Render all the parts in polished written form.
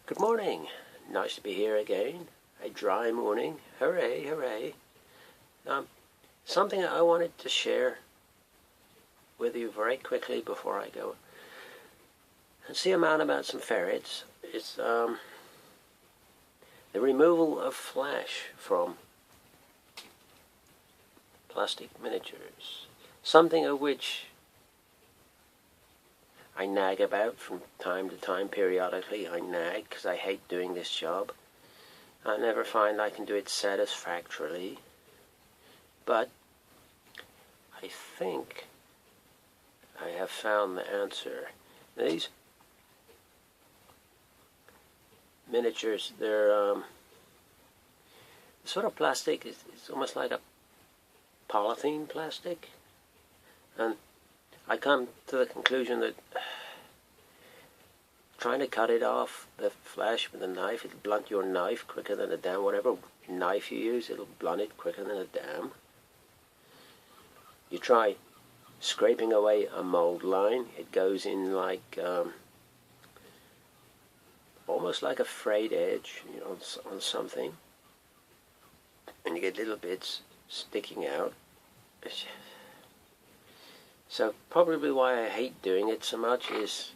Good morning. Nice to be here again. A dry morning. Hooray, hooray. Something I wanted to share with you very quickly before I go and see a man about some ferrets. It's the removal of flash from plastic miniatures. Something of which I nag about from time to time, periodically. I nag because I hate doing this job. I never find I can do it satisfactorily. But I think I have found the answer. These miniatures, they're sort of plastic. It's almost like a polythene plastic. And I come to the conclusion that trying to cut it off, the flash with a knife, it'll blunt your knife quicker than a dam. Whatever knife you use, it'll blunt it quicker than a dam. You try scraping away a mold line, it goes in like almost like a frayed edge, on something, and you get little bits sticking out. So probably why I hate doing it so much is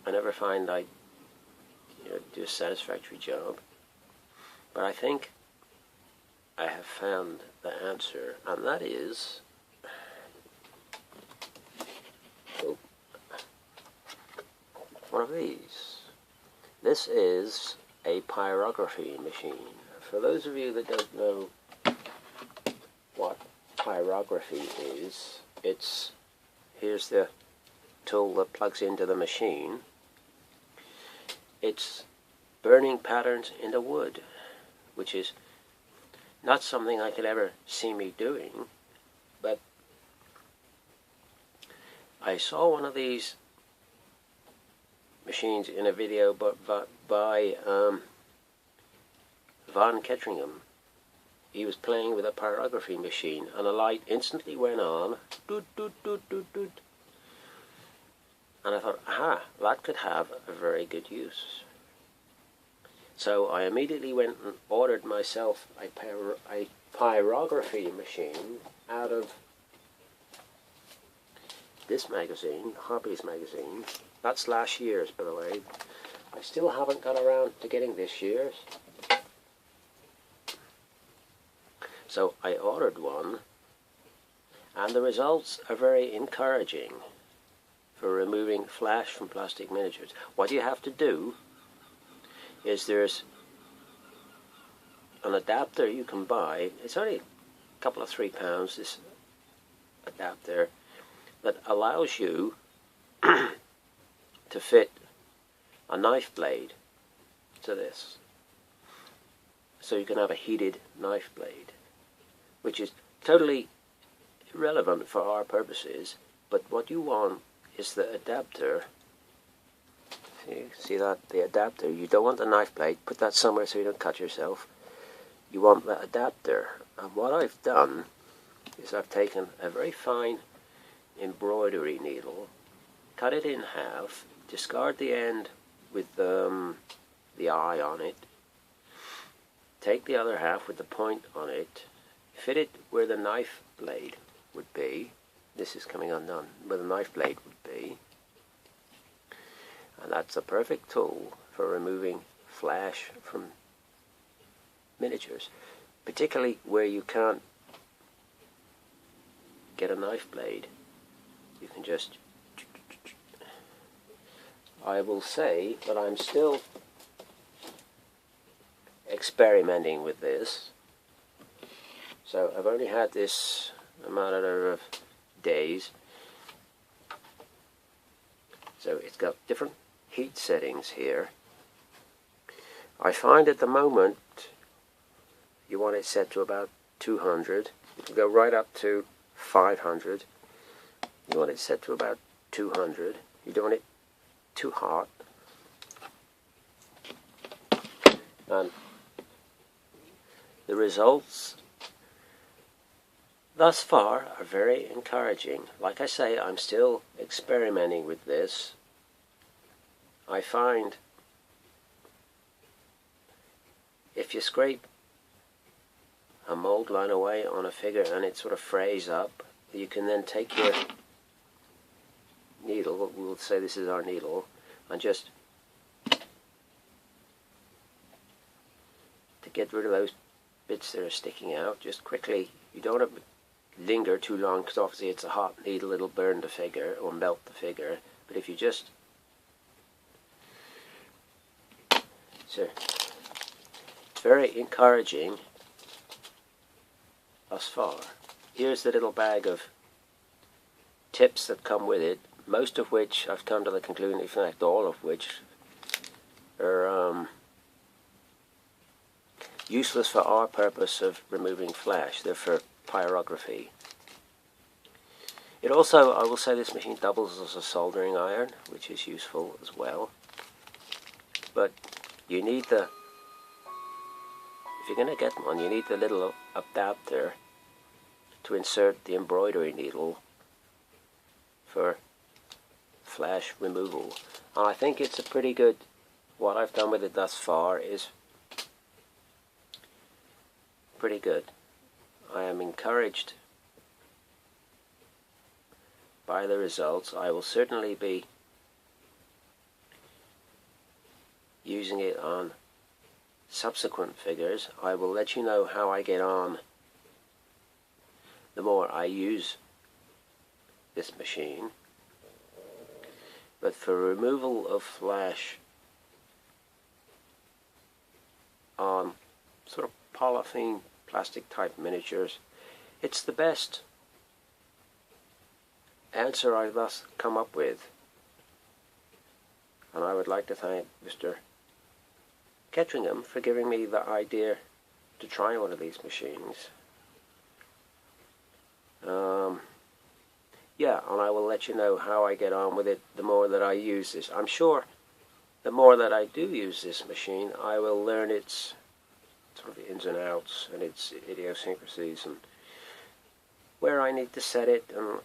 I never find I do a satisfactory job. But I think I have found the answer, and that is one of these. This is a pyrography machine. For those of you that don't know what pyrography is, here's the tool that plugs into the machine. It's burning patterns into wood, which is not something I could ever see me doing, but I saw one of these machines in a video by Von Ketteringham. He was playing with a pyrography machine, and a light instantly went on, doot, doot, doot, doot, doot. And I thought, aha, that could have a very good use. So I immediately went and ordered myself a pyrography machine out of this magazine, Hobbies magazine. That's last year's, by the way. I still haven't got around to getting this year's. So I ordered one, and the results are very encouraging for removing flash from plastic miniatures. What you have to do is there's an adapter you can buy. It's only a couple of £3, this adapter, that allows you to fit a knife blade to this. So you can have a heated knife blade, which is totally irrelevant for our purposes, but what you want is the adapter. See that? The adapter. You don't want the knife blade. Put that somewhere so you don't cut yourself. You want the adapter. And what I've done is I've taken a very fine embroidery needle, cut it in half, discard the end with the eye on it, take the other half with the point on it, fit it where the knife blade would be. This is coming undone, where the knife blade would be. And that's a perfect tool for removing flash from miniatures, particularly where you can't get a knife blade. You can just... I will say that I'm still experimenting with this. So I've only had this a matter of days. So it's got different heat settings here. I find at the moment you want it set to about 200. You can go right up to 500. You want it set to about 200. You don't want it too hot. And the results thus far are very encouraging. Like I say, I'm still experimenting with this. I find if you scrape a mold line away on a figure and it sort of frays up, you can then take your needle, we'll say this is our needle, and just to get rid of those bits that are sticking out, just quickly, you don't have to linger too long because obviously it's a hot needle, it'll burn the figure or melt the figure, but if you just, so it's very encouraging thus far. Here's the little bag of tips that come with it, most of which I've come to the conclusion, in fact all of which are useless for our purpose of removing flash. They're for pyrography. It also, I will say, this machine doubles as a soldering iron, which is useful as well. But you need the, if you're going to get one, you need the little adapter to insert the embroidery needle for flash removal. And I think it's a pretty good, what I've done with it thus far is pretty good. I am encouraged by the results. I will certainly be using it on subsequent figures. I will let you know how I get on the more I use this machine. But for removal of flash on sort of polythene plastic type miniatures, it's the best answer I've thus come up with. And I would like to thank Mr. Ketteringham for giving me the idea to try one of these machines. Yeah, and I will let you know how I get on with it the more that I use this. I'm sure the more that I do use this machine, I will learn its sort of ins and outs and its idiosyncrasies and where I need to set it and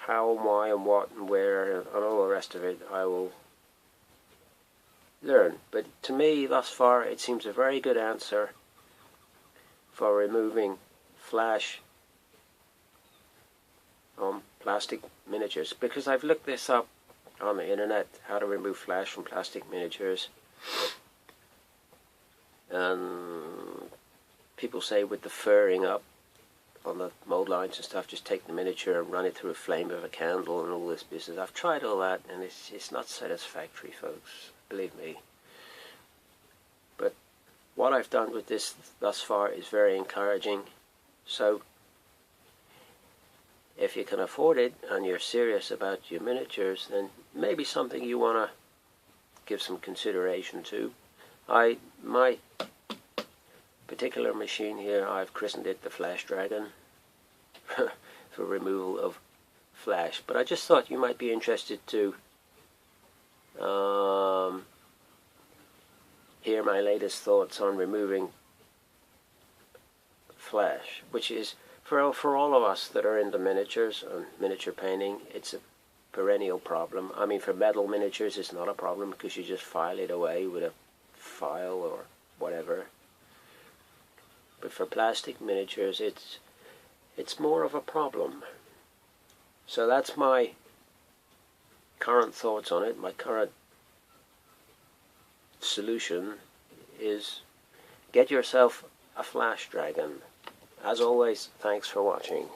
how and why and what and where and all the rest of it I will learn. But to me, thus far, it seems a very good answer for removing flash on plastic miniatures, because I've looked this up on the internet, how to remove flash from plastic miniatures, and people say with the furring up on the mold lines and stuff, just take the miniature and run it through a flame of a candle and all this business. I've tried all that and it's not satisfactory, folks, believe me. But what I've done with this thus far is very encouraging. So if you can afford it and you're serious about your miniatures, then maybe something you want to give some consideration to. My particular machine here, I've christened it the Flash Dragon for removal of flash. But I just thought you might be interested to hear my latest thoughts on removing flash, which is for all of us that are into miniatures and miniature painting, it's a perennial problem. I mean, for metal miniatures, it's not a problem because you just file it away with a file or whatever. But for plastic miniatures, it's more of a problem. So that's my current thoughts on it. My current solution is get yourself a Flash Dragon. As always, thanks for watching.